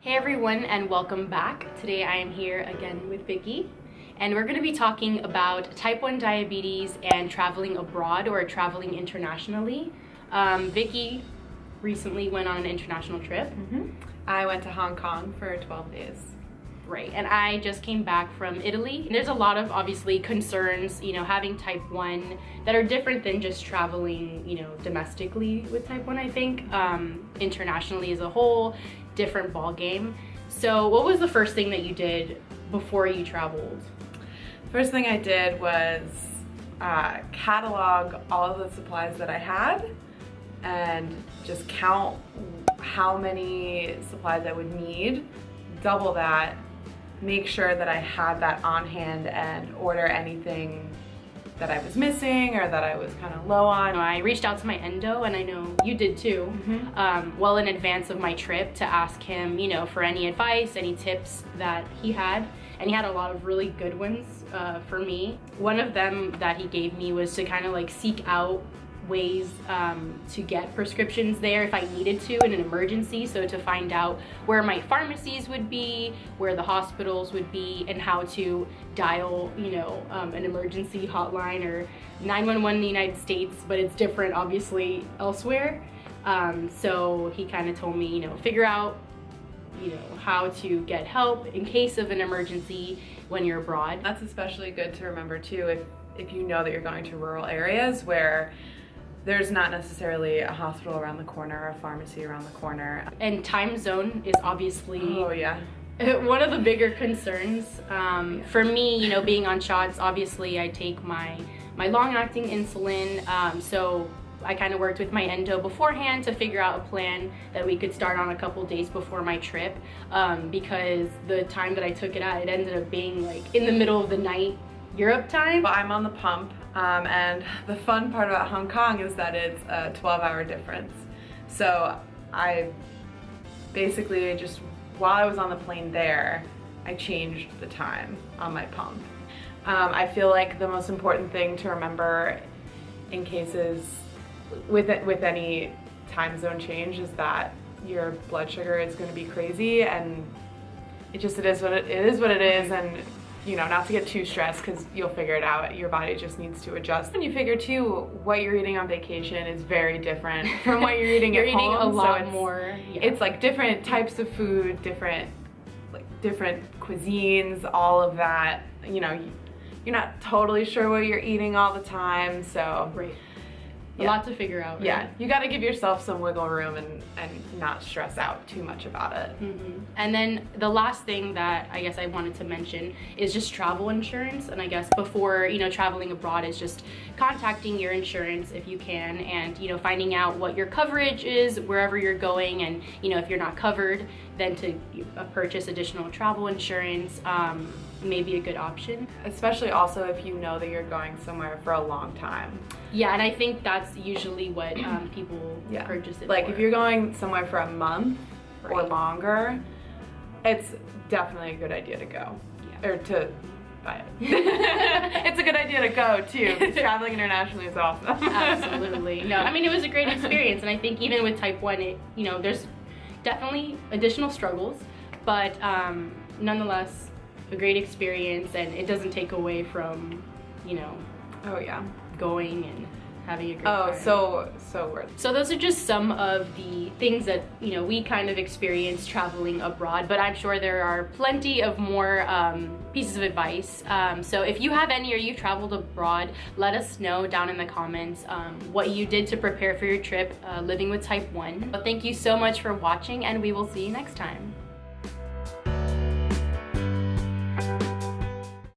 Hey everyone, and welcome back. Today I am here again with Vicki, and we're going to be talking about type 1 diabetes and traveling abroad or traveling internationally. Vicki recently went on an international trip. I went to Hong Kong for 12 days. Right, and I just came back from Italy. There's a lot of obviously concerns, having type 1 that are different than just traveling, domestically with type 1, I think. Internationally as a whole, different ball game. So what was the first thing that you did before you traveled? First thing I did was catalog all of the supplies that I had and just count how many supplies I would need, double that, make sure that I had that on hand and order anything that I was missing or that I was kind of low on. I reached out to my endo, and I know you did too, well in advance of my trip, to ask him, for any advice, any tips that he had. And he had a lot of really good ones for me. One of them that he gave me was to kind of like seek out ways to get prescriptions there if I needed to in an emergency. So to find out where my pharmacies would be, where the hospitals would be, and how to dial, an emergency hotline or 911 in the United States, but it's different obviously elsewhere. So he kind of told me, figure out, how to get help in case of an emergency when you're abroad. That's especially good to remember too if you know that you're going to rural areas where there's not necessarily a hospital around the corner or a pharmacy around the corner. And time zone is obviously one of the bigger concerns. For me, being on shots, obviously I take my long-acting insulin, so I kind of worked with my endo beforehand to figure out a plan that we could start on a couple days before my trip, because the time that I took it at, it ended up being like in the middle of the night Europe time. But I'm on the pump, and the fun part about Hong Kong is that it's a 12-hour difference. So I basically just, while I was on the plane there, I changed the time on my pump. I feel like the most important thing to remember in cases with any time zone change is that your blood sugar is going to be crazy, and it is what it is, and not to get too stressed because you'll figure it out. Your body just needs to adjust. And you figure too, what you're eating on vacation is very different from what you're eating at home. You're eating a lot more. Yeah. It's like different types of food, different cuisines, all of that. You're not totally sure what you're eating all the time, so. Right. A lot to figure out, right? Yeah, you got to give yourself some wiggle room and not stress out too much about it. And then the last thing that I guess I wanted to mention is just travel insurance. And I guess before, traveling abroad is just contacting your insurance if you can, and, finding out what your coverage is wherever you're going. And, if you're not covered, then to purchase additional travel insurance may be a good option. Especially also if you know that you're going somewhere for a long time. Yeah, and I think that's usually what people purchase it like for. If you're going somewhere for a month or longer, it's definitely a good idea to go. Yeah. Or to buy it. It's a good idea to go too. Traveling internationally is awesome. Absolutely. No, I mean, it was a great experience, and I think even with type 1, there's definitely additional struggles, but nonetheless, a great experience, and it doesn't take away from, going and having a great time. So worth it. So those are just some of the things that, we kind of experienced traveling abroad, but I'm sure there are plenty of more pieces of advice. So if you have any or you've traveled abroad, let us know down in the comments what you did to prepare for your trip living with type 1. But thank you so much for watching, and we will see you next time.